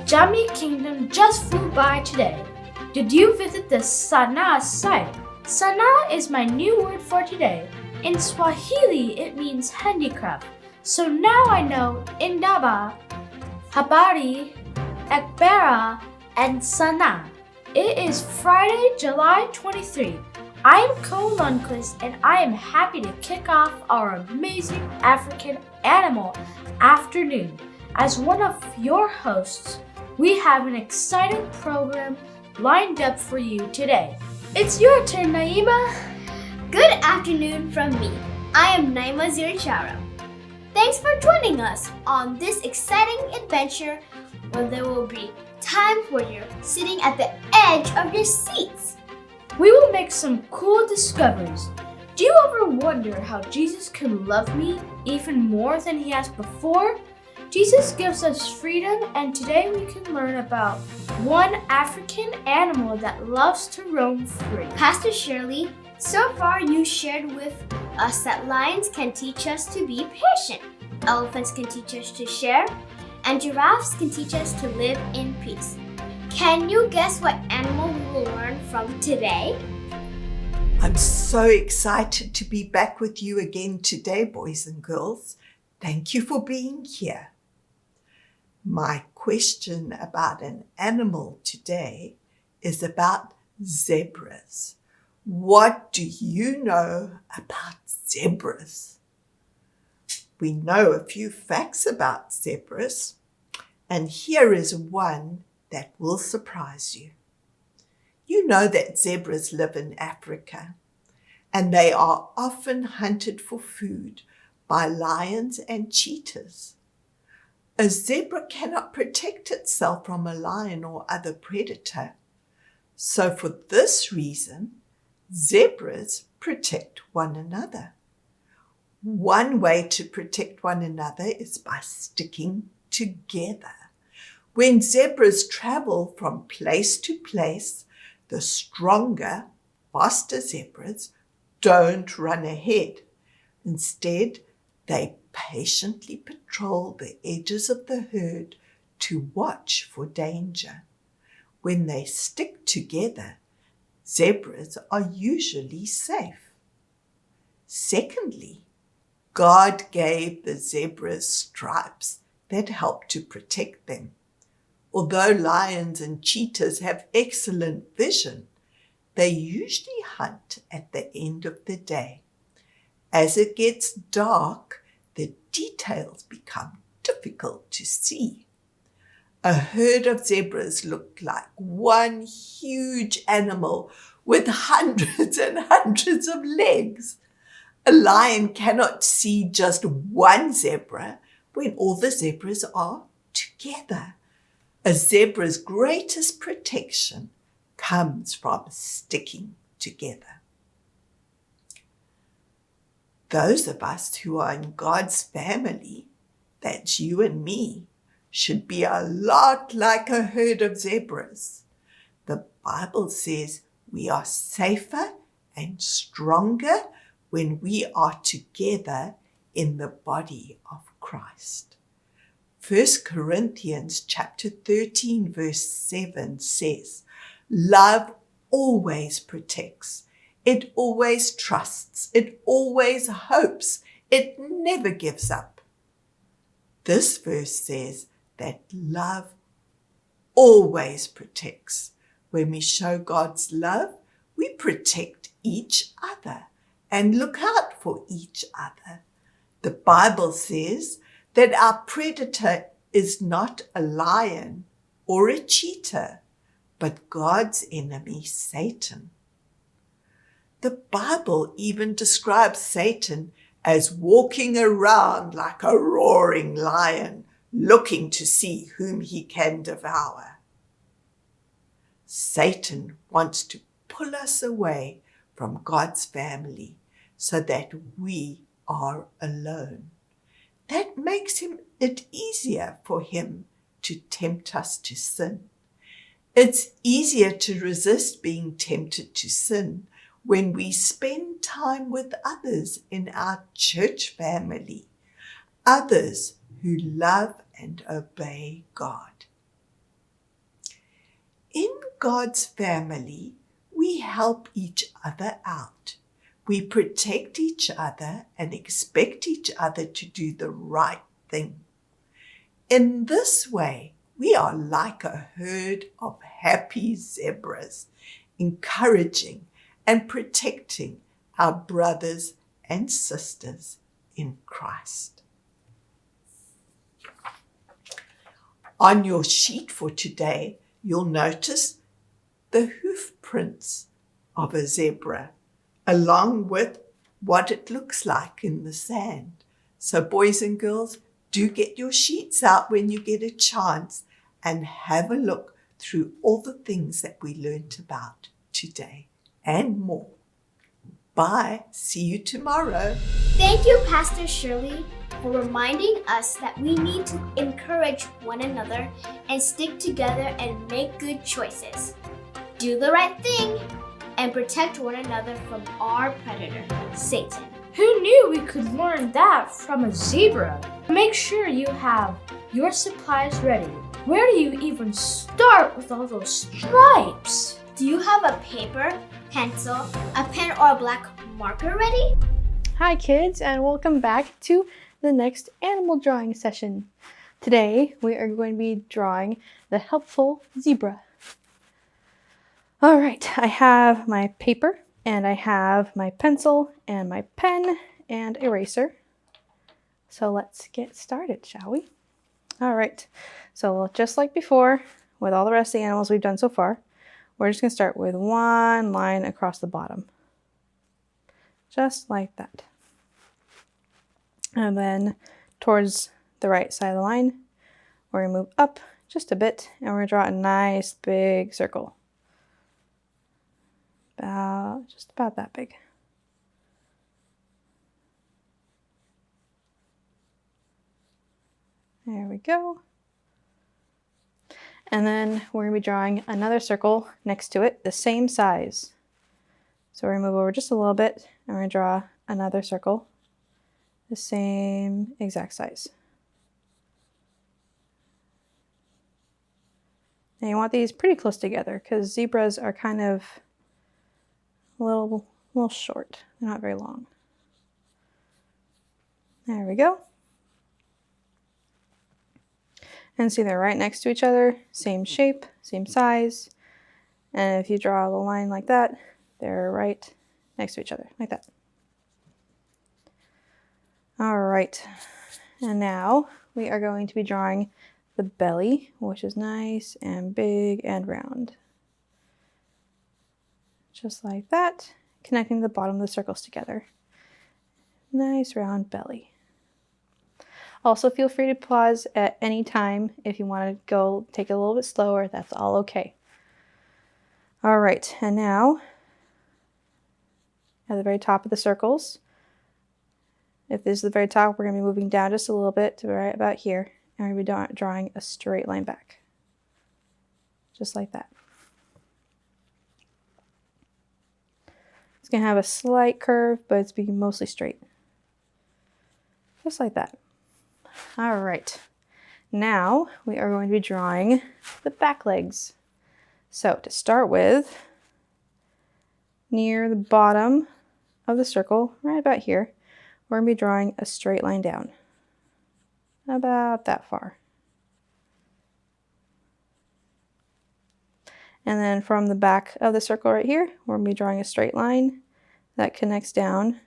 Jammi Kingdom just flew by today. Did you visit the Sanaa site? Sanaa is my new word for today. In Swahili, it means handicraft. So now I know Indaba, Habari, Ekbera, and Sanaa. It is Friday, July 23. I am Koa Lundquist, and I am happy to kick off our amazing African Animal Afternoon. As one of your hosts, we have an exciting program lined up for you today. It's your turn, Naeema. Good afternoon from me. I am Naeema Zirichara. Thanks for joining us on this exciting adventure where there will be times where you're sitting at the edge of your seats. We will make some cool discoveries. Do you ever wonder how Jesus can love me even more than he has before? Jesus gives us freedom, and today we can learn about one African animal that loves to roam free. Pastor Shirley, so far you shared with us that lions can teach us to be patient, elephants can teach us to share, and giraffes can teach us to live in peace. Can you guess what animal we will learn from today? I'm so excited to be back with you again today, boys and girls. Thank you for being here. My question about an animal today is about zebras. What do you know about zebras? We know a few facts about zebras, and here is one that will surprise you. You know that zebras live in Africa, and they are often hunted for food by lions and cheetahs. A zebra cannot protect itself from a lion or other predator. So for this reason, zebras protect one another. One way to protect one another is by sticking together. When zebras travel from place to place, the stronger, faster zebras don't run ahead. Instead, they patiently patrol the edges of the herd to watch for danger. When they stick together, zebras are usually safe. Secondly, God gave the zebras stripes that help to protect them. Although lions and cheetahs have excellent vision, they usually hunt at the end of the day. As it gets dark, the details become difficult to see. A herd of zebras looked like one huge animal with hundreds and hundreds of legs. A lion cannot see just one zebra when all the zebras are together. A zebra's greatest protection comes from sticking together. Those of us who are in God's family, that's you and me, should be a lot like a herd of zebras. The Bible says we are safer and stronger when we are together in the body of Christ. 1 Corinthians chapter 13 verse 7 says, "Love always protects. It always trusts. It always hopes. It never gives up." This verse says that love always protects. When we show God's love, we protect each other and look out for each other. The Bible says that our predator is not a lion or a cheetah, but God's enemy, Satan. The Bible even describes Satan as walking around like a roaring lion, looking to see whom he can devour. Satan wants to pull us away from God's family so that we are alone. That makes it easier for him to tempt us to sin. It's easier to resist being tempted to sin when we spend time with others in our church family, others who love and obey God. In God's family, we help each other out. We protect each other and expect each other to do the right thing. In this way, we are like a herd of happy zebras, encouraging and protecting our brothers and sisters in Christ. On your sheet for today, you'll notice the hoof prints of a zebra, along with what it looks like in the sand. So boys and girls, do get your sheets out when you get a chance and have a look through all the things that we learned about today and more. Bye. See you tomorrow. Thank you, Pastor Shirley, for reminding us that we need to encourage one another and stick together and make good choices. Do the right thing and protect one another from our predator, Satan. Who knew we could learn that from a zebra? Make sure you have your supplies ready. Where do you even start with all those stripes? Do you have a paper, pencil, a pen, or a black marker ready? Hi kids, and welcome back to the next animal drawing session. Today we are going to be drawing the helpful zebra. All right, I have my paper and I have my pencil and my pen and eraser. So let's get started, shall we? All right, so just like before, with all the rest of the animals we've done so far, we're just going to start with one line across the bottom. Just like that. And then towards the right side of the line, we're going to move up just a bit and we're going to draw a nice big circle. Just about that big. There we go. And then we're going to be drawing another circle next to it, the same size. So we're going to move over just a little bit and we're going to draw another circle, the same exact size. Now you want these pretty close together because zebras are kind of a little short. They're not very long. There we go. And see, they're right next to each other, same shape, same size. And if you draw the line like that, they're right next to each other, like that. All right, and now we are going to be drawing the belly, which is nice and big and round. Just like that, connecting the bottom of the circles together. Nice round belly. Also, feel free to pause at any time if you want to go take it a little bit slower. That's all okay. All right, and now at the very top of the circles, if this is the very top, we're going to be moving down just a little bit to right about here, and we're going to be drawing a straight line back. Just like that. It's going to have a slight curve, but it's being mostly straight. Just like that. All right, now we are going to be drawing the back legs. So to start with, near the bottom of the circle, right about here, we're going to be drawing a straight line down, about that far. And then from the back of the circle right here, we're going to be drawing a straight line that connects down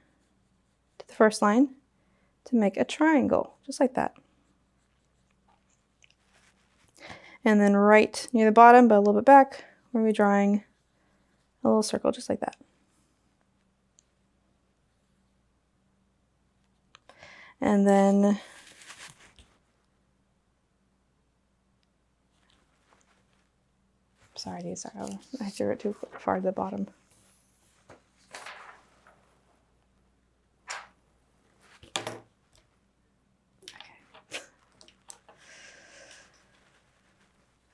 to the first line to make a triangle, just like that. And then right near the bottom, but a little bit back, we're going to be drawing a little circle just like that. And then sorry, I threw it too far to the bottom.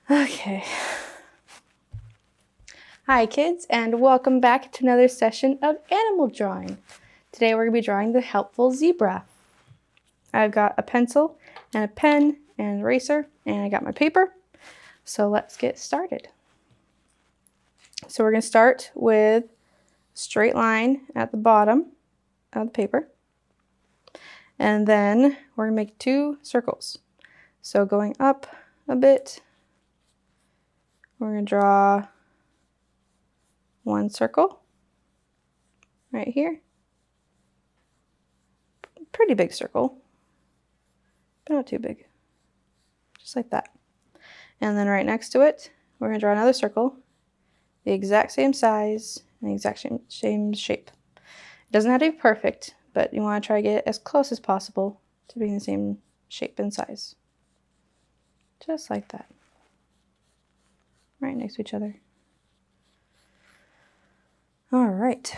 Okay. Hi kids, and welcome back to another session of animal drawing. Today we're going to be drawing the helpful zebra. I've got a pencil and a pen and an eraser, and I got my paper. So let's get started. So we're going to start with a straight line at the bottom of the paper. And then we're going to make 2 circles. So going up a bit, we're going to draw 1 circle right here. Pretty big circle, but not too big. Just like that. And then right next to it, we're going to draw another circle, the exact same size and the exact same shape. It doesn't have to be perfect, but you want to try to get it as close as possible to being the same shape and size. Just like that. Right next to each other. All right.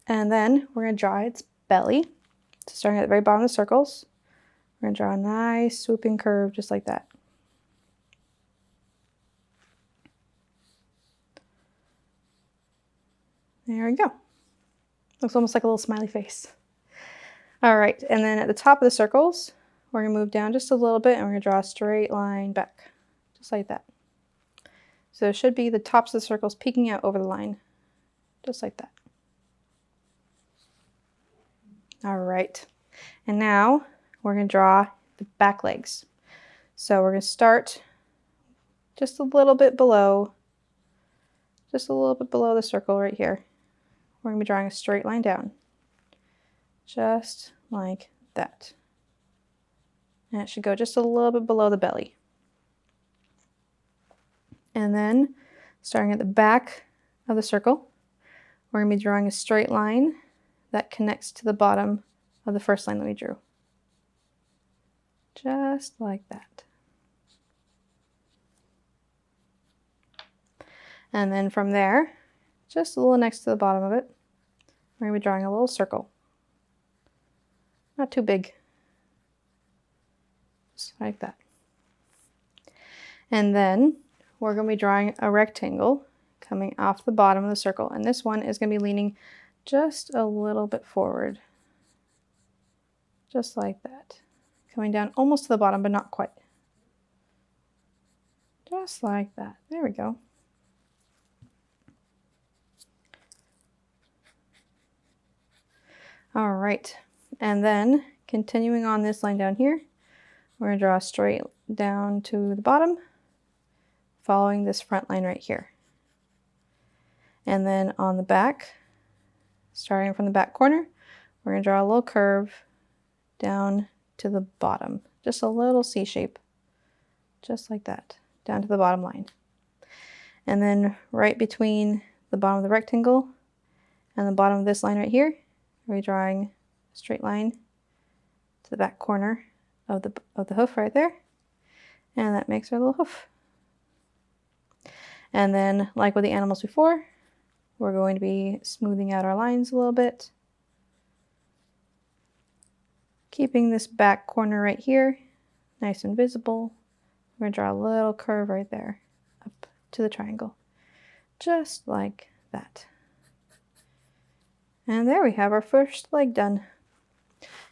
And then we're going to draw its belly. So starting at the very bottom of the circles, we're going to draw a nice swooping curve just like that. There we go. Looks almost like a little smiley face. All right, and then at the top of the circles, we're going to move down just a little bit and we're going to draw a straight line back, just like that. So it should be the tops of the circles peeking out over the line, just like that. All right, and now we're going to draw the back legs. So we're going to start just a little bit below the circle right here. We're going to be drawing a straight line down, just like that. And it should go just a little bit below the belly. And then, starting at the back of the circle, we're going to be drawing a straight line that connects to the bottom of the first line that we drew. Just like that. And then from there, just a little next to the bottom of it, we're going to be drawing a little circle. Not too big. Just like that. And then we're going to be drawing a rectangle coming off the bottom of the circle. And this one is going to be leaning just a little bit forward. Just like that. Coming down almost to the bottom, but not quite. Just like that. There we go. All right, and then continuing on this line down here, we're going to draw straight down to the bottom, following this front line right here. And then on the back, starting from the back corner, we're going to draw a little curve down to the bottom, just a little C shape, just like that, down to the bottom line. And then right between the bottom of the rectangle and the bottom of this line right here, we're drawing a straight line to the back corner of the hoof right there. And that makes our little hoof. And then, like with the animals before, we're going to be smoothing out our lines a little bit. Keeping this back corner right here nice and visible. We're going to draw a little curve right there up to the triangle. Just like that. And there we have our first leg done.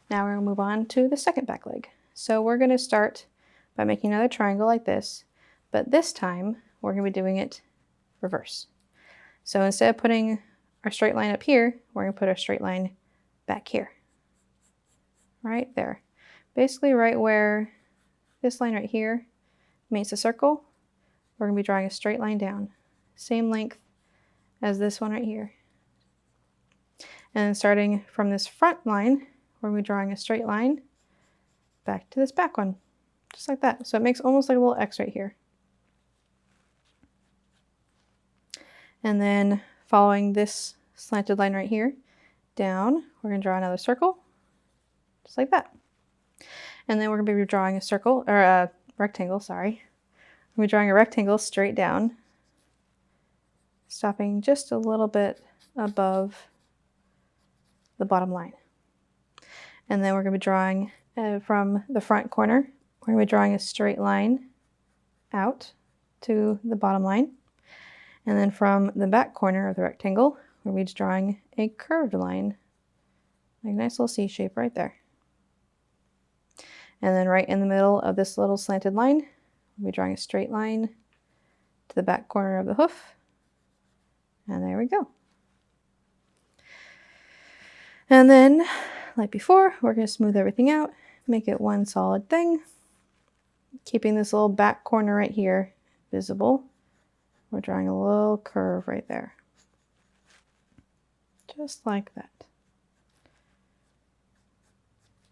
Now we're going to move on to the second back leg. So we're going to start by making another triangle like this, but this time we're going to be doing it reverse. So instead of putting our straight line up here, we're going to put our straight line back here. Right there. Basically right where this line right here meets the circle, we're going to be drawing a straight line down. Same length as this one right here. And starting from this front line, we're going to be drawing a straight line back to this back one. Just like that. So it makes almost like a little X right here. And then following this slanted line right here, down, we're going to draw another circle. Just like that. And then we're going to be drawing a circle, or a rectangle, sorry. We're going to be drawing a rectangle straight down, stopping just a little bit above the bottom line. And then we're going to be drawing from the front corner, we're going to be drawing a straight line out to the bottom line. And then from the back corner of the rectangle, we're going to be drawing a curved line, like a nice little C shape right there. And then right in the middle of this little slanted line, we'll be drawing a straight line to the back corner of the hoof. And there we go. And then, like before, we're going to smooth everything out, make it one solid thing, keeping this little back corner right here visible. We're drawing a little curve right there. Just like that.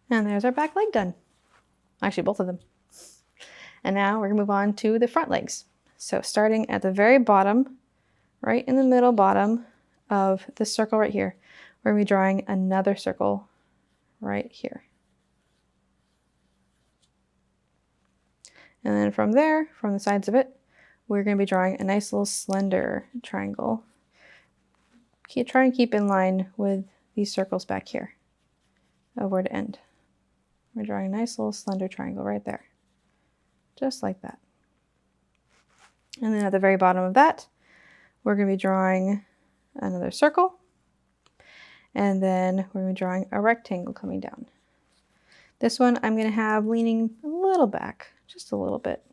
And there's our back leg done. Actually, both of them. And now we're going to move on to the front legs. So starting at the very bottom, right in the middle bottom of this circle right here, we're going to be drawing another circle right here. And then from there, from the sides of it, we're going to be drawing a nice little slender triangle. Try and keep in line with these circles back here of where to end. We're drawing a nice little slender triangle right there. Just like that. And then at the very bottom of that, we're going to be drawing another circle. And then we're going to be drawing a rectangle coming down. This one I'm going to have leaning a little back, just a little bit.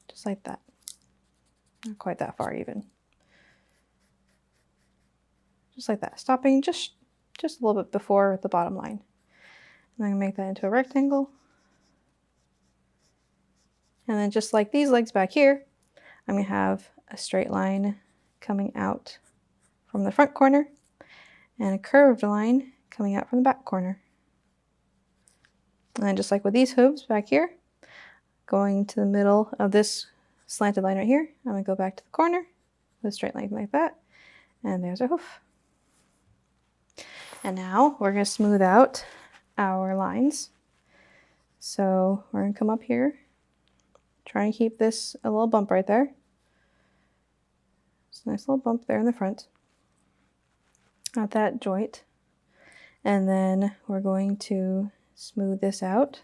Just like that. Not quite that far even. Just like that. Stopping just a little bit before the bottom line. And I'm going to make that into a rectangle. And then just like these legs back here, I'm going to have a straight line coming out from the front corner and a curved line coming out from the back corner. And then just like with these hooves back here, going to the middle of this slanted line right here, I'm going to go back to the corner with a straight line like that. And there's our hoof. And now we're going to smooth out our lines. So we're going to come up here, try and keep this a little bump right there. Just a nice little bump there in the front at that joint. And then we're going to smooth this out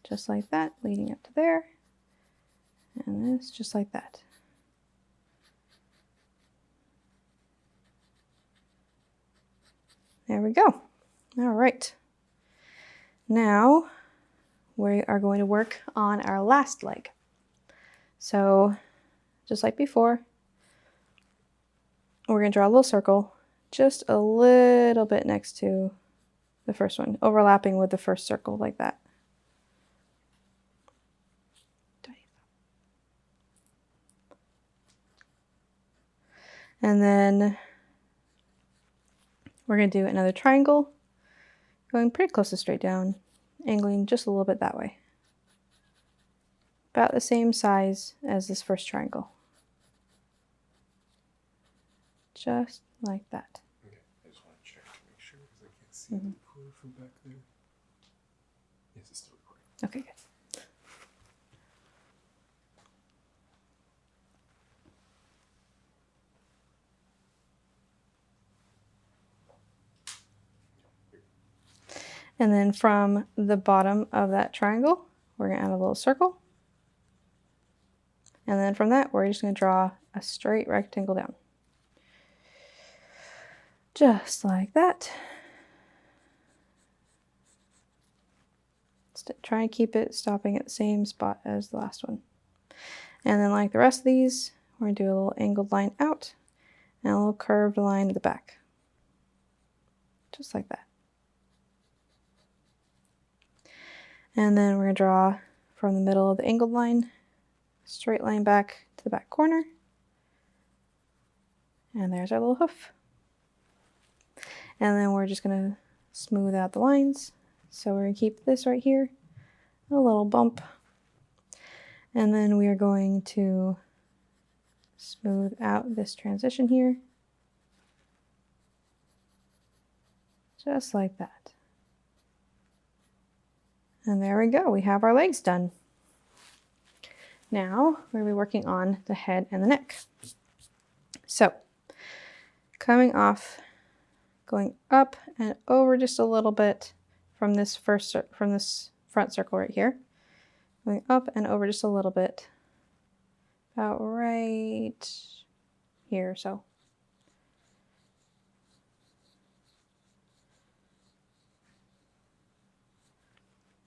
just like that, leading up to there. And this just like that. There we go. All right. Now we are going to work on our last leg. So just like before, we're going to draw a little circle just a little bit next to the first one, overlapping with the first circle like that. And then we're going to do another triangle, going pretty close to straight down, angling just a little bit that way. About the same size as this first triangle. Just like that. Okay, I just want to check to make sure because I can't see the recorder from back there. Yes, it's still recording. Okay, good. And then from the bottom of that triangle, we're going to add a little circle. And then from that, we're just going to draw a straight rectangle down. Just like that. Try and keep it stopping at the same spot as the last one. And then like the rest of these, we're going to do a little angled line out and a little curved line at the back. Just like that. And then we're going to draw from the middle of the angled line, straight line back to the back corner. And there's our little hoof. And then we're just going to smooth out the lines. So we're going to keep this right here, a little bump. And then we are going to smooth out this transition here. Just like that. And there we go, we have our legs done. Now we're going to be working on the head and the neck. So coming off, going up and over just a little bit from this front circle right here. Going up and over just a little bit, about right here or so.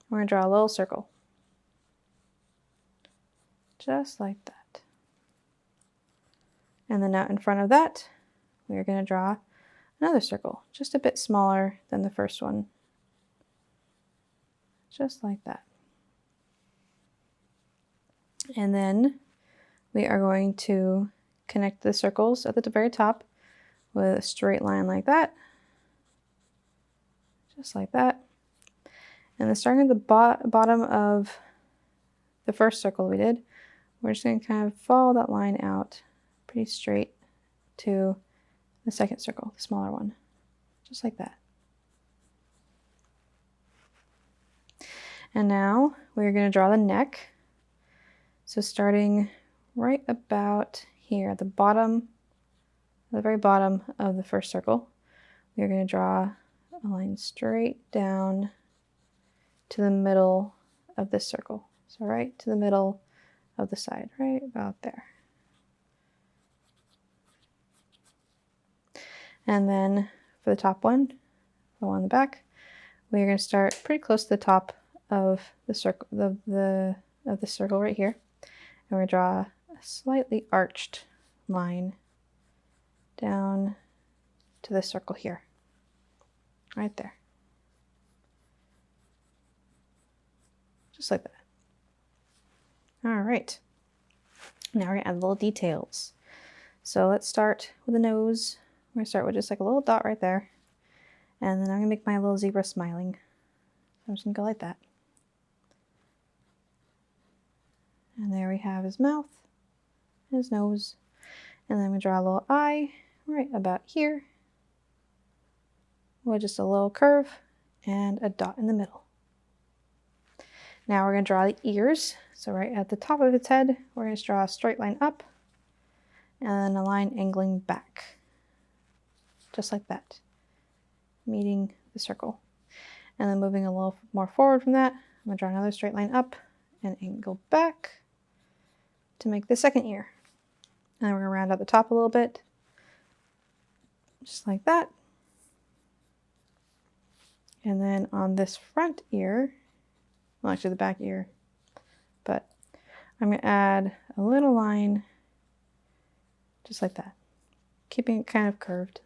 We're going to draw a little circle. Just like that. And then out in front of that, we're going to draw another circle, just a bit smaller than the first one. Just like that. And then we are going to connect the circles at the very top with a straight line like that. Just like that. And then starting at the bottom of the first circle we did, we're just going to kind of follow that line out pretty straight to the second circle, the smaller one. Just like that. And now we're going to draw the neck. So starting right about here at the bottom, the very bottom of the first circle, we're going to draw a line straight down to the middle of this circle. So right to the middle of the side, right about there. And then for the top one, the one on the back, we're going to start pretty close to the top of the circle, of the circle right here. And we're going to draw a slightly arched line down to the circle here, right there. Just like that. All right. Now we're going to add little details. So let's start with the nose. We're going to start with just like a little dot right there. And then I'm going to make my little zebra smiling. So I'm just going to go like that. And there we have his mouth, his nose. And then we draw a little eye right about here with just a little curve and a dot in the middle. Now we're going to draw the ears. So right at the top of its head, we're going to draw a straight line up and then a line angling back. Just like that, meeting the circle. And then moving a little more forward from that, I'm going to draw another straight line up and angle back to make the second ear. And then we're going to round out the top a little bit, just like that. And then on this front ear, well, actually the back ear, but I'm going to add a little line just like that, keeping it kind of curved.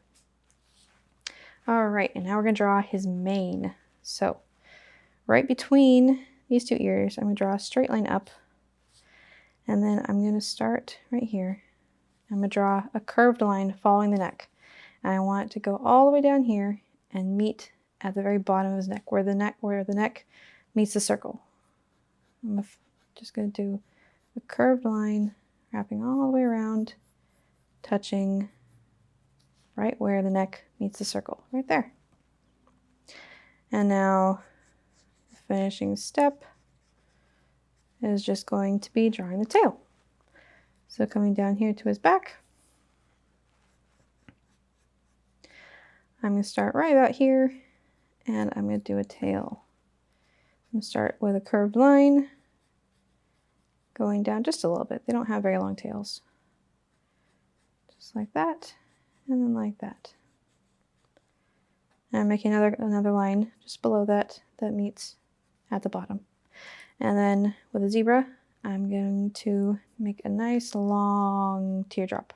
All right, and now we're going to draw his mane. So right between these two ears, I'm going to draw a straight line up, and then I'm going to start right here. I'm going to draw a curved line following the neck, and I want it to go all the way down here and meet at the very bottom of his neck, where the neck meets the circle. I'm just going to do a curved line wrapping all the way around, touching right where the neck meets the circle, right there. And now the finishing step is just going to be drawing the tail. So coming down here to his back, I'm going to start right about here, and I'm going to do a tail. I'm going to start with a curved line, going down just a little bit. They don't have very long tails. Just like that, and then like that. And I'm making another line just below that meets at the bottom. And then with a zebra, I'm going to make a nice long teardrop.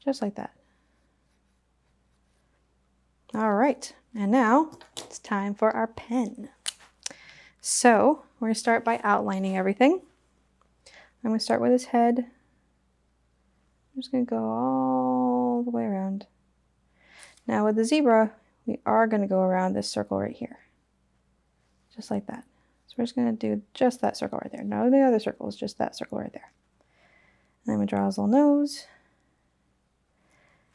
Just like that. All right, and now it's time for our pen. So we're going to start by outlining everything. I'm going to start with his head. I'm just going to go all the way around. Now with the zebra, we are going to go around this circle right here. Just like that. So we're just going to do just that circle right there. No, the other circle is just that circle right there. And then we draw his little nose.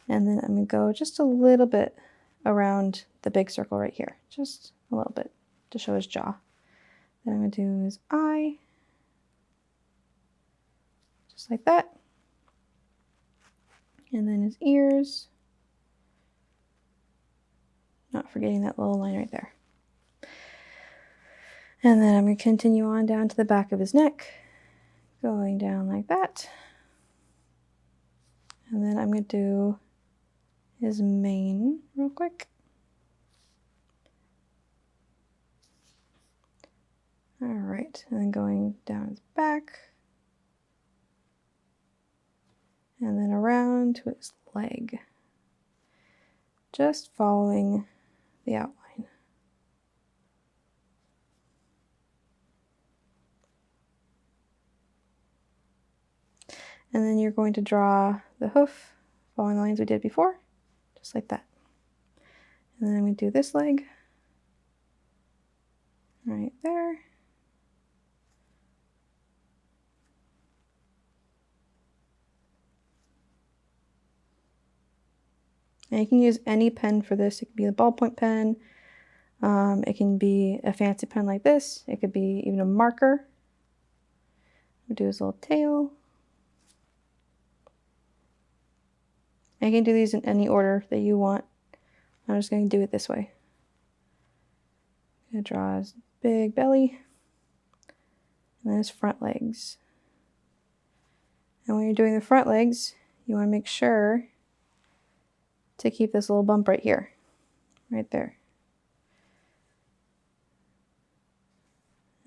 And then I'm going to go just a little bit around the big circle right here. Just a little bit to show his jaw. Then I'm going to do his eye. Just like that. And then his ears. Not forgetting that little line right there. And then I'm going to continue on down to the back of his neck, going down like that. And then I'm going to do his mane real quick. All right, and then going down his back. and then around to its leg. Just following the outline. And then you're going to draw the hoof following the lines we did before, just like that. And then we do this leg right there. And you can use any pen for this. It could be a ballpoint pen. It can be a fancy pen like this. It could be even a marker. We'll do his little tail. And you can do these in any order that you want. I'm just going to do it this way. I'm going to draw his big belly. And then his front legs. And when you're doing the front legs, you want to make sure to keep this little bump right here. Right there.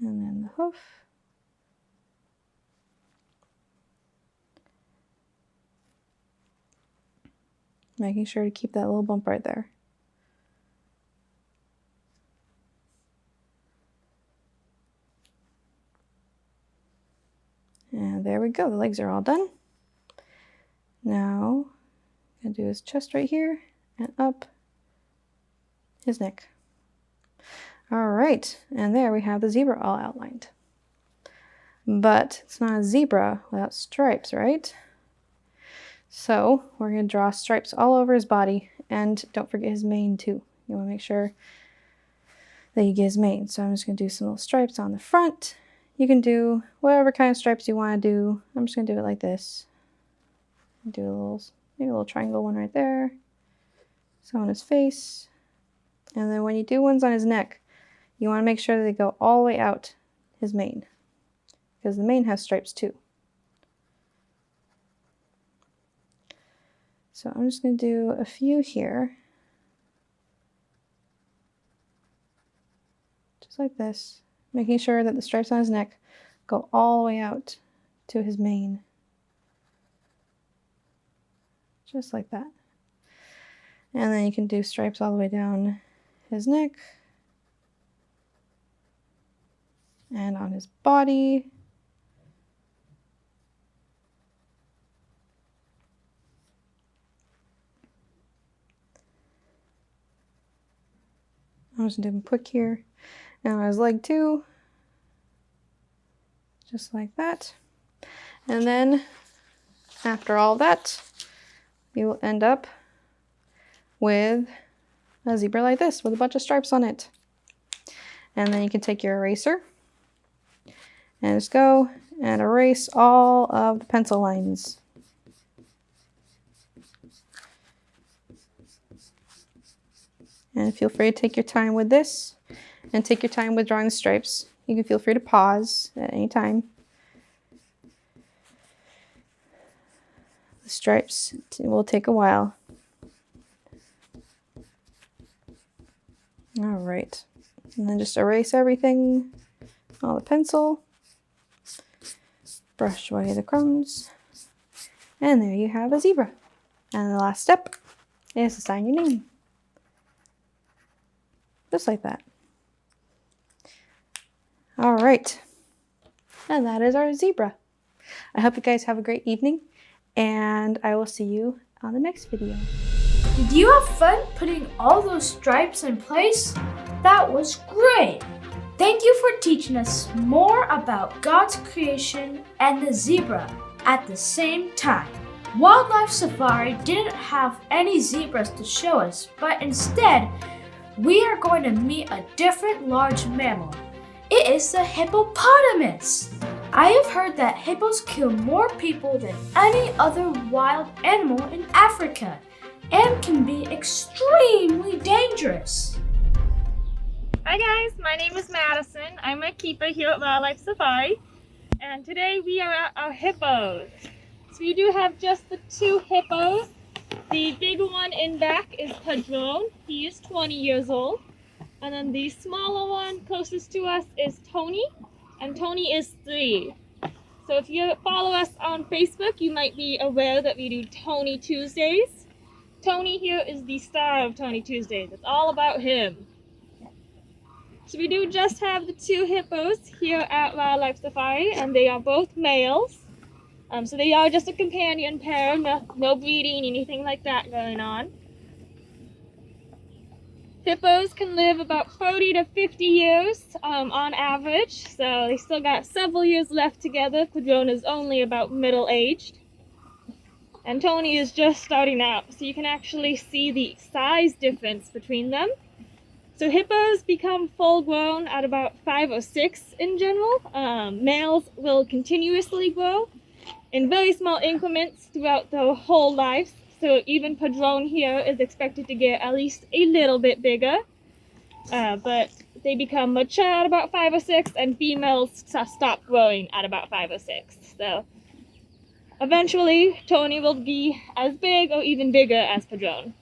And then the hoof. Making sure to keep that little bump right there. And there we go. The legs are all done. Now, I'm going to do his chest right here and up his neck. All right, and there we have the zebra all outlined. But it's not a zebra without stripes, right? So we're going to draw stripes all over his body, and don't forget his mane too. You want to make sure that you get his mane. So I'm just going to do some little stripes on the front. You can do whatever kind of stripes you want to do. I'm just going to do it like this. Do a little, maybe a little triangle one right there. Some on his face. And then when you do ones on his neck, you want to make sure that they go all the way out his mane, because the mane has stripes too. So I'm just going to do a few here. Just like this. Making sure that the stripes on his neck go all the way out to his mane. Just like that. And then you can do stripes all the way down his neck. And on his body. I'm just doing quick here. And on his leg too. Just like that. And then after all that, you will end up with a zebra like this with a bunch of stripes on it. And then you can take your eraser and just go and erase all of the pencil lines. And feel free to take your time with this and take your time with drawing the stripes. You can feel free to pause at any time. The stripes will take a while. All right. And then just erase everything, all the pencil. Brush away the crumbs. And there you have a zebra. And the last step is to sign your name. Just like that. All right. And that is our zebra. I hope you guys have a great evening, and I will see you on the next video. Did you have fun putting all those stripes in place? That was great! Thank you for teaching us more about God's creation and the zebra at the same time. Wildlife Safari didn't have any zebras to show us, but instead, we are going to meet a different large mammal. It is the hippopotamus. I have heard that hippos kill more people than any other wild animal in Africa and can be extremely dangerous. Hi guys, my name is Madison. I'm a keeper here at Wildlife Safari, and today we are at our hippos. So we do have just the 2 hippos. The big one in back is Padron. He is 20 years old. And then the smaller one closest to us is Tony, and Tony is 3. So if you follow us on Facebook, you might be aware that we do Tony Tuesdays. Tony here is the star of Tony Tuesdays. It's all about him. So we do just have the 2 hippos here at Wildlife Safari, and they are both males. So they are just a companion pair, no breeding, anything like that going on. Hippos can live about 40 to 50 years on average, so they still got several years left together. Padrone is only about middle-aged. And Tony is just starting out, so you can actually see the size difference between them. So hippos become full-grown at about 5 or 6 in general. Males will continuously grow in very small increments throughout their whole life. So even Padrone here is expected to get at least a little bit bigger. But they become mature at about 5 or 6, and females stop growing at about 5 or 6. So eventually, Tony will be as big or even bigger as Padrone.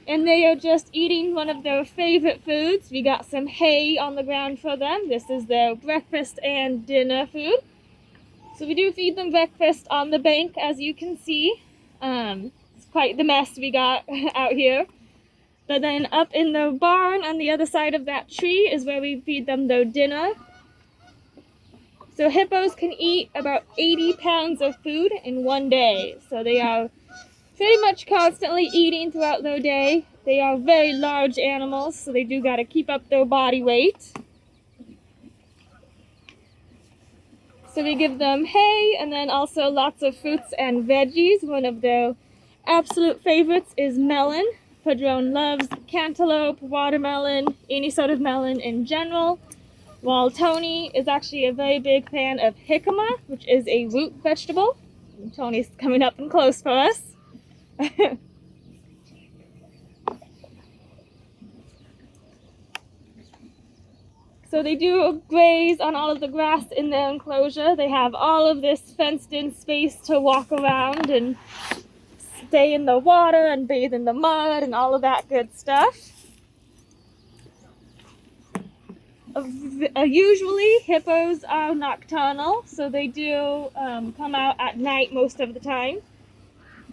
And they are just eating one of their favorite foods. We got some hay on the ground for them. This is their breakfast and dinner food. So we do feed them breakfast on the bank, as you can see. It's quite the mess we got out here. But then up in the barn on the other side of that tree is where we feed them their dinner. So hippos can eat about 80 pounds of food in one day. So they are pretty much constantly eating throughout their day. They are very large animals, so they do got to keep up their body weight. So we give them hay and then also lots of fruits and veggies. One of their absolute favorites is melon. Padrone loves cantaloupe, watermelon, any sort of melon in general. While Tony is actually a very big fan of jicama, which is a root vegetable. And Tony's coming up and close for us. So they do graze on all of the grass in their enclosure. They have all of this fenced-in space to walk around and stay in the water and bathe in the mud and all of that good stuff. Usually hippos are nocturnal, so they do come out at night most of the time.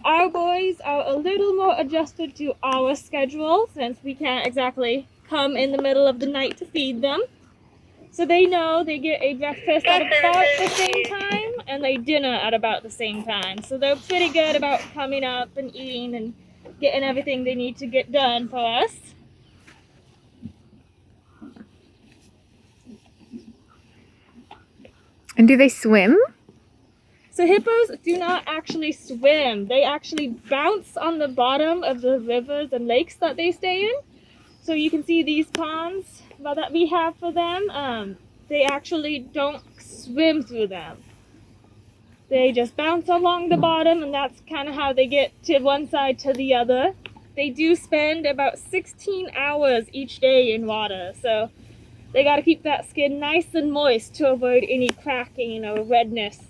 Our boys are a little more adjusted to our schedule since we can't exactly come in the middle of the night to feed them. So they know they get a breakfast at about the same time and they dinner at about the same time. So they're pretty good about coming up and eating and getting everything they need to get done for us. And do they swim? So hippos do not actually swim. They actually bounce on the bottom of the rivers and lakes that they stay in. So you can see these ponds that we have for them. They actually don't swim through them. They just bounce along the bottom, and that's kind of how they get to one side to the other. They do spend about 16 hours each day in water, so they got to keep that skin nice and moist to avoid any cracking or redness.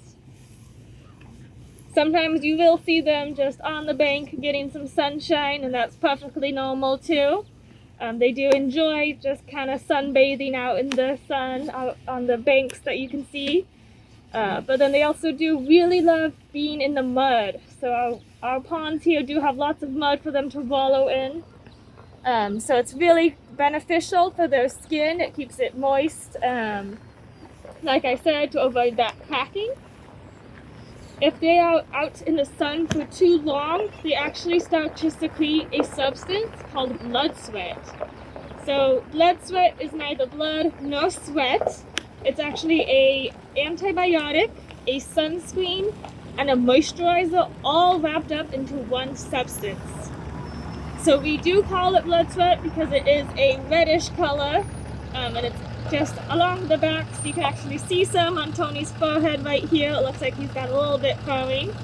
Sometimes you will see them just on the bank getting some sunshine, and that's perfectly normal too. They do enjoy just kind of sunbathing out in the sun out on the banks that you can see. But then they also do really love being in the mud. So our ponds here do have lots of mud for them to wallow in. So it's really beneficial for their skin. It keeps it moist, like I said, to avoid that cracking. If they are out in the sun for too long, they actually start to secrete a substance called blood sweat. So blood sweat is neither blood nor sweat. It's actually a antibiotic, a sunscreen, and a moisturizer all wrapped up into one substance. So we do call it blood sweat because it is a reddish color, and it's just along the back, so you can actually see some on Tony's forehead right here. It looks like he's got a little bit growing.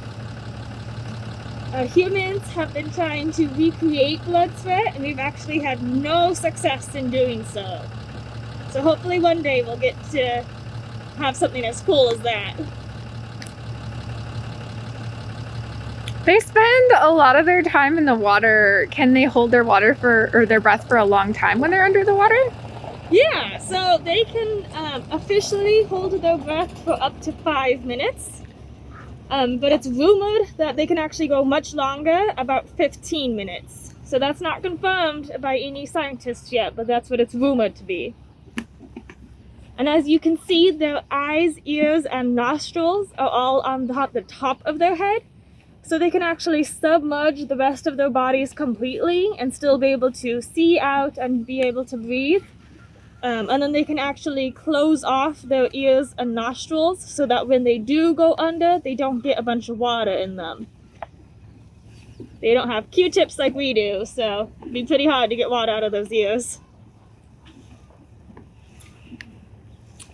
Humans have been trying to recreate blood sweat, and we've actually had no success in doing so. So hopefully one day we'll get to have something as cool as that. They spend a lot of their time in the water. Can they hold their breath for a long time when they're under the water? Yeah, so they can officially hold their breath for up to 5 minutes. But it's rumored that they can actually go much longer, about 15 minutes. So that's not confirmed by any scientists yet, but that's what it's rumored to be. And as you can see, their eyes, ears, and nostrils are all on the top of their head. So they can actually submerge the rest of their bodies completely and still be able to see out and be able to breathe. And then they can actually close off their ears and nostrils so that when they do go under, they don't get a bunch of water in them. They don't have Q-tips like we do, so it'd be pretty hard to get water out of those ears.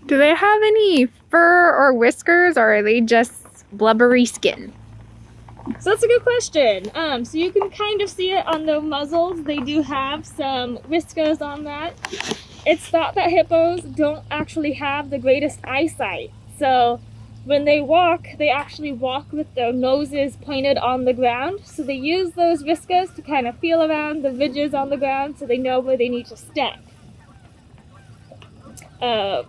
Do they have any fur or whiskers, or are they just blubbery skin? So that's a good question. So you can kind of see it on their muzzles. They do have some whiskers on that. It's thought that hippos don't actually have the greatest eyesight. So when they walk, they actually walk with their noses pointed on the ground. So they use those whiskers to kind of feel around the ridges on the ground so they know where they need to step.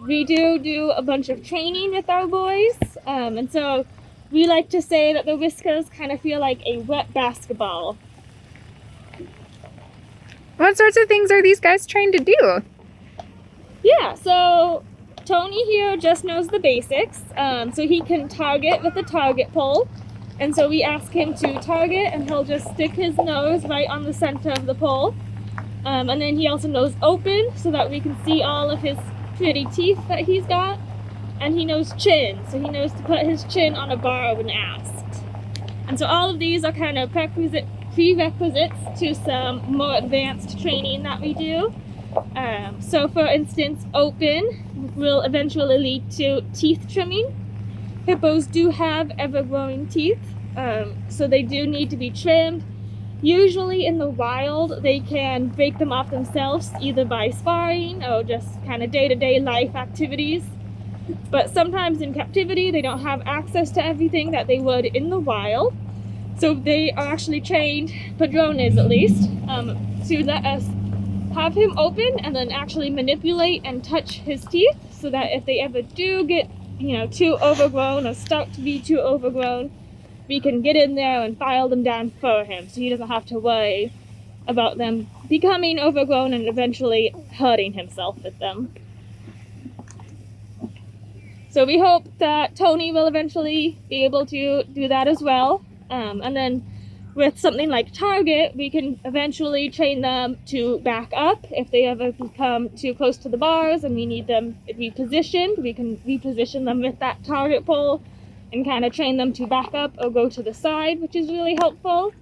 We do a bunch of training with our boys. And so we like to say that the whiskers kind of feel like a wet basketball. What sorts of things are these guys trained to do? Yeah, so Tony here just knows the basics. So he can target with the target pole. And so we ask him to target and he'll just stick his nose right on the center of the pole. And then he also knows open so that we can see all of his pretty teeth that he's got. And he knows chin, so he knows to put his chin on a bar when asked. And so all of these are kind of prerequisites to some more advanced training that we do. So for instance, open will eventually lead to teeth trimming. Hippos do have ever-growing teeth, so they do need to be trimmed. Usually in the wild, they can break them off themselves, either by sparring or just kind of day-to-day life activities. But sometimes in captivity, they don't have access to everything that they would in the wild. So they are actually trained, Padron is at least, to let us have him open and then actually manipulate and touch his teeth so that if they ever do get, too overgrown or start to be too overgrown, we can get in there and file them down for him so he doesn't have to worry about them becoming overgrown and eventually hurting himself with them. So we hope that Tony will eventually be able to do that as well. And then with something like target, we can eventually train them to back up. If they ever become too close to the bars and we need them repositioned, we can reposition them with that target pole and kind of train them to back up or go to the side, which is really helpful.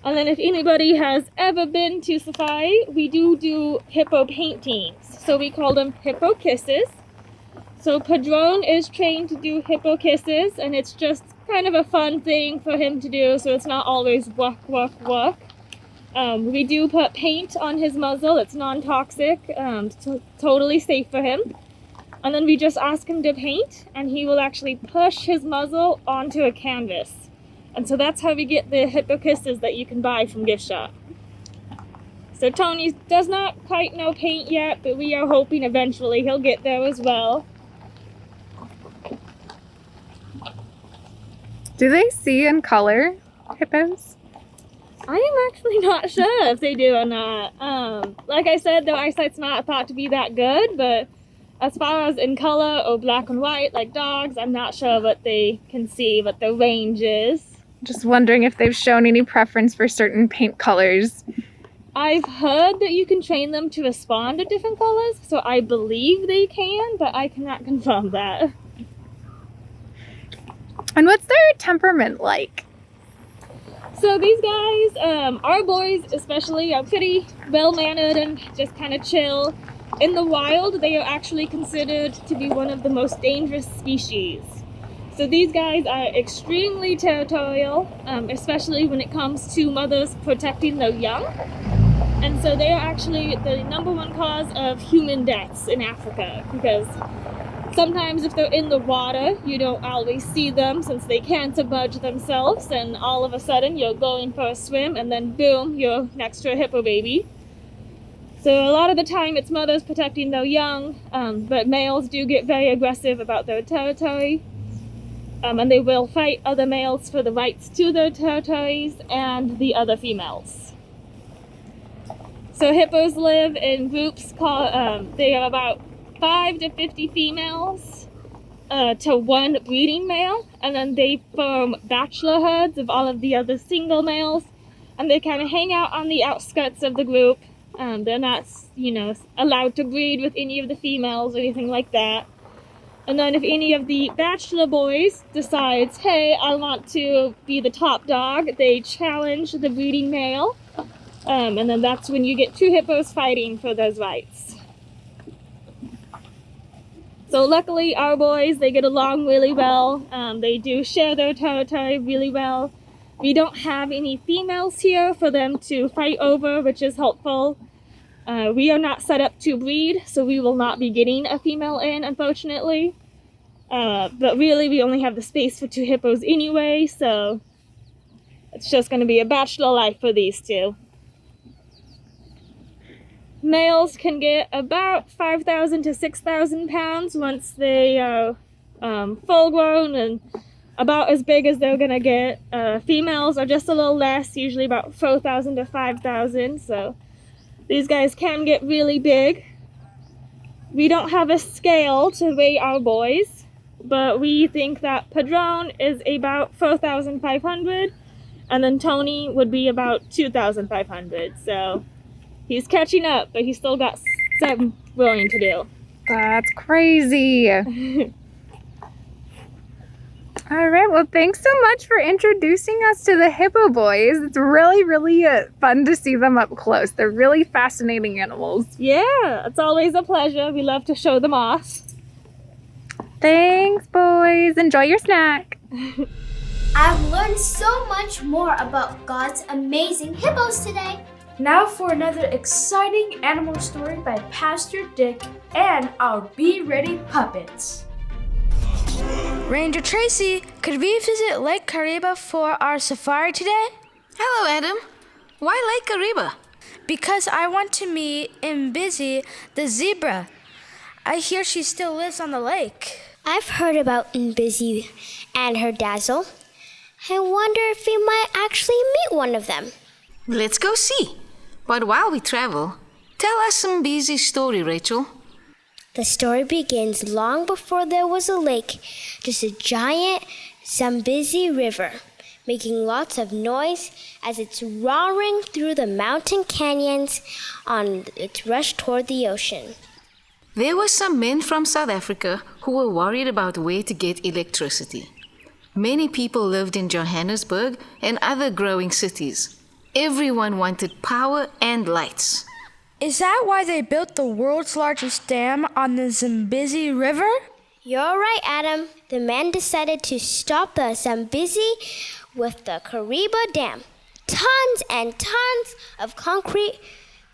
And then if anybody has ever been to Zoofari, we do hippo paintings. So we call them hippo kisses. So Padron is trained to do hippo kisses, and it's just kind of a fun thing for him to do, so it's not always work. We do put paint on his muzzle. It's non-toxic, totally safe for him. And then we just ask him to paint, and he will actually push his muzzle onto a canvas. And so that's how we get the hippo kisses that you can buy from gift shop. So Tony does not quite know paint yet, but we are hoping eventually he'll get there as well. Do they see in color, hippos? I am actually not sure if they do or not. Like I said, their eyesight's not thought to be that good, but as far as in color or black and white, like dogs, I'm not sure what they can see, what the range is. Just wondering if they've shown any preference for certain paint colors. I've heard that you can train them to respond to different colors, so I believe they can, but I cannot confirm that. And what's their temperament like? So these guys, our boys especially, are pretty well-mannered and just kind of chill. In the wild, they are actually considered to be one of the most dangerous species. So these guys are extremely territorial, especially when it comes to mothers protecting their young. And so they are actually the number one cause of human deaths in Africa, because sometimes if they're in the water, you don't always see them since they can't submerge themselves, and all of a sudden you're going for a swim and then boom, you're next to a hippo baby. So a lot of the time it's mothers protecting their young, but males do get very aggressive about their territory. And they will fight other males for the rights to their territories and the other females. So hippos live in groups they are about 5 to 50 females to one breeding male, and then they form bachelor herds of all of the other single males, and they kind of hang out on the outskirts of the group. They're not, allowed to breed with any of the females or anything like that. And then if any of the bachelor boys decides, hey, I want to be the top dog, they challenge the breeding male. And then that's when you get two hippos fighting for those rights. So luckily our boys, they get along really well. They do share their territory really well. We don't have any females here for them to fight over, which is helpful. We are not set up to breed, so we will not be getting a female in, unfortunately. But really, we only have the space for two hippos anyway, so it's just going to be a bachelor life for these two. Males can get about 5,000 to 6,000 pounds once they are full grown and about as big as they're going to get. Females are just a little less, usually about 4,000 to 5,000, so these guys can get really big. We don't have a scale to weigh our boys, but we think that Padron is about 4,500, and then Tony would be about 2,500. So he's catching up, but he's still got some growing to do. That's crazy. All right, well, thanks so much for introducing us to the hippo boys. It's really, really fun to see them up close. They're really fascinating animals. Yeah, it's always a pleasure. We love to show them off. Thanks, boys. Enjoy your snack. I've learned so much more about God's amazing hippos today. Now for another exciting animal story by Pastor Dick and our Be Ready puppets. Ranger Tracy, could we visit Lake Kariba for our safari today? Hello, Adam. Why Lake Kariba? Because I want to meet Mbizzy the zebra. I hear she still lives on the lake. I've heard about Mbizzy and her dazzle. I wonder if we might actually meet one of them. Let's go see. But while we travel, tell us Mbizzy's story, Rachel. The story begins long before there was a lake, just a giant Zambezi River, making lots of noise as it's roaring through the mountain canyons on its rush toward the ocean. There were some men from South Africa who were worried about where to get electricity. Many people lived in Johannesburg and other growing cities. Everyone wanted power and lights. Is that why they built the world's largest dam on the Zambezi River? You're right, Adam. The men decided to stop the Zambezi with the Kariba Dam. Tons and tons of concrete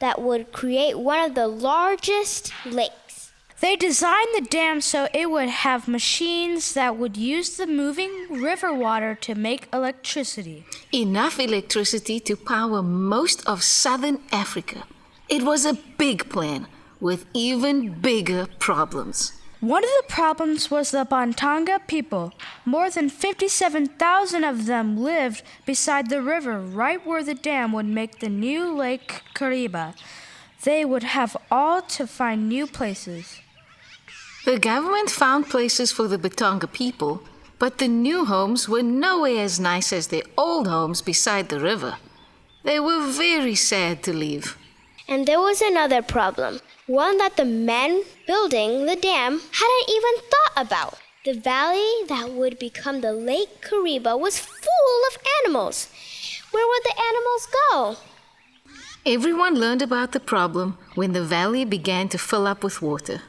that would create one of the largest lakes. They designed the dam so it would have machines that would use the moving river water to make electricity. Enough electricity to power most of southern Africa. It was a big plan with even bigger problems. One of the problems was the Bantanga people. More than 57,000 of them lived beside the river, right where the dam would make the new Lake Kariba. They would have all to find new places. The government found places for the Batanga people, but the new homes were nowhere as nice as their old homes beside the river. They were very sad to leave. And there was another problem, one that the men building the dam hadn't even thought about. The valley that would become the Lake Kariba was full of animals. Where would the animals go? Everyone learned about the problem when the valley began to fill up with water.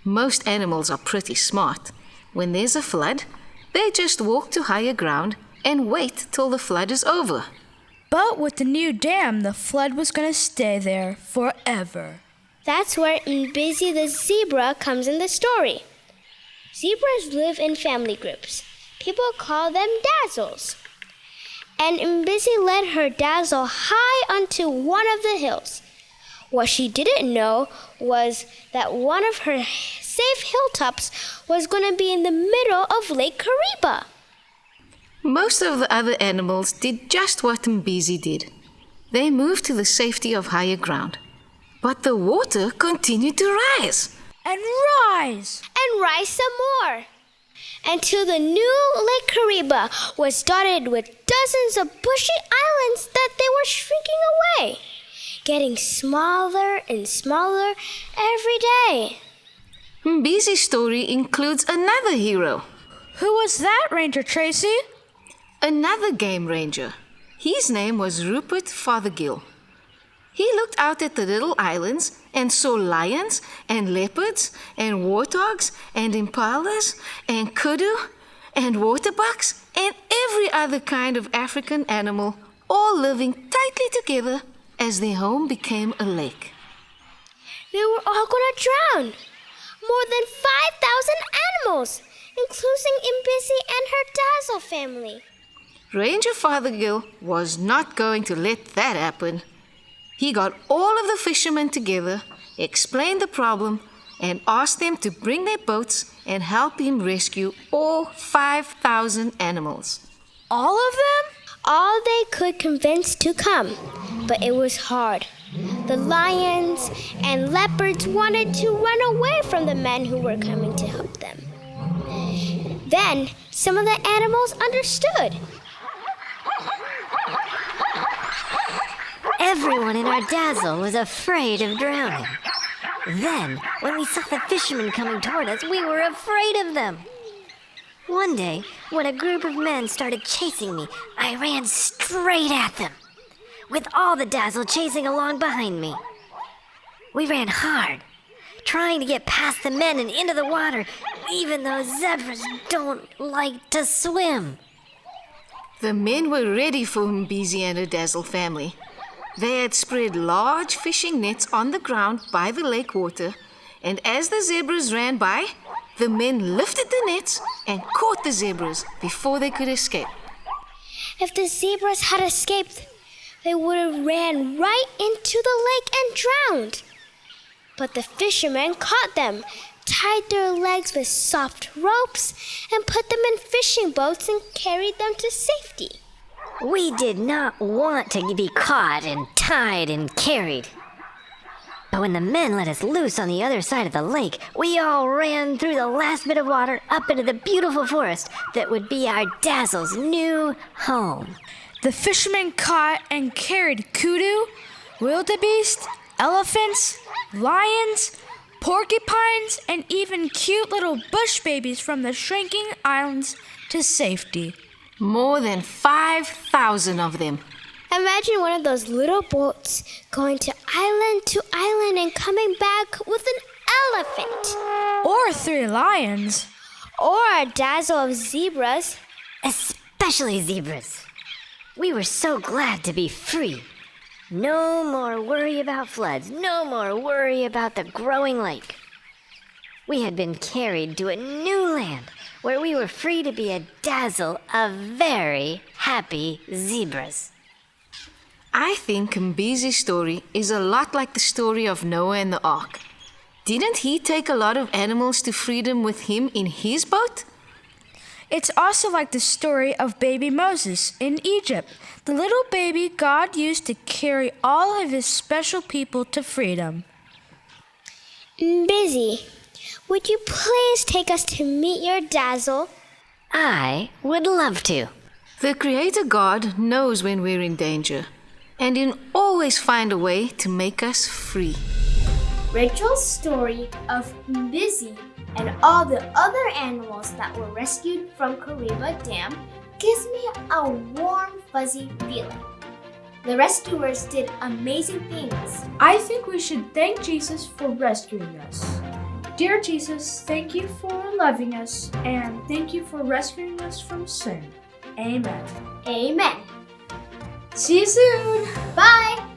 Most animals are pretty smart. When there's a flood, they just walk to higher ground and wait till the flood is over. But with the new dam, the flood was going to stay there forever. That's where Mbizzy the zebra comes in the story. Zebras live in family groups. People call them dazzles. And Mbizzy led her dazzle high onto one of the hills. What she didn't know was that one of her safe hilltops was going to be in the middle of Lake Kariba. Most of the other animals did just what Mbisi did. They moved to the safety of higher ground. But the water continued to rise. And rise! And rise some more. Until the new Lake Kariba was dotted with dozens of bushy islands that they were shrinking away, getting smaller and smaller every day. Mbisi's story includes another hero. Who was that, Ranger Tracy? Another game ranger. His name was Rupert Fothergill. He looked out at the little islands and saw lions and leopards and warthogs and impalas and kudu and waterbucks and every other kind of African animal, all living tightly together as their home became a lake. They were all going to drown. More than 5,000 animals, including Mbisi and her Dazzle family. Ranger Fothergill was not going to let that happen. He got all of the fishermen together, explained the problem, and asked them to bring their boats and help him rescue all 5,000 animals. All of them? All they could convince to come, but it was hard. The lions and leopards wanted to run away from the men who were coming to help them. Then some of the animals understood. Everyone in our Dazzle was afraid of drowning. Then, when we saw the fishermen coming toward us, we were afraid of them. One day, when a group of men started chasing me, I ran straight at them, with all the Dazzle chasing along behind me. We ran hard, trying to get past the men and into the water, even though zebras don't like to swim. The men were ready for Mbisi and her Dazzle family. They had spread large fishing nets on the ground by the lake water, and as the zebras ran by, the men lifted the nets and caught the zebras before they could escape. If the zebras had escaped, they would have ran right into the lake and drowned. But the fishermen caught them, tied their legs with soft ropes, and put them in fishing boats and carried them to safety. We did not want to be caught and tied and carried. But when the men let us loose on the other side of the lake, we all ran through the last bit of water up into the beautiful forest that would be our Dazzle's new home. The fishermen caught and carried kudu, wildebeest, elephants, lions, porcupines, and even cute little bush babies from the shrinking islands to safety. More than 5,000 of them. Imagine one of those little boats going to island and coming back with an elephant. Or 3 lions. Or a dazzle of zebras. Especially zebras. We were so glad to be free. No more worry about floods. No more worry about the growing lake. We had been carried to a new land where we were free to be a dazzle of very happy zebras. I think Mbisi's story is a lot like the story of Noah and the Ark. Didn't he take a lot of animals to freedom with him in his boat? It's also like the story of baby Moses in Egypt, the little baby God used to carry all of his special people to freedom. Mbisi, would you please take us to meet your dazzle? I would love to. The Creator God knows when we're in danger, and He'll always find a way to make us free. Rachel's story of Mbisi and all the other animals that were rescued from Kariba Dam gives me a warm, fuzzy feeling. The rescuers did amazing things. I think we should thank Jesus for rescuing us. Dear Jesus, thank you for loving us, and thank you for rescuing us from sin. Amen. Amen. See you soon. Bye.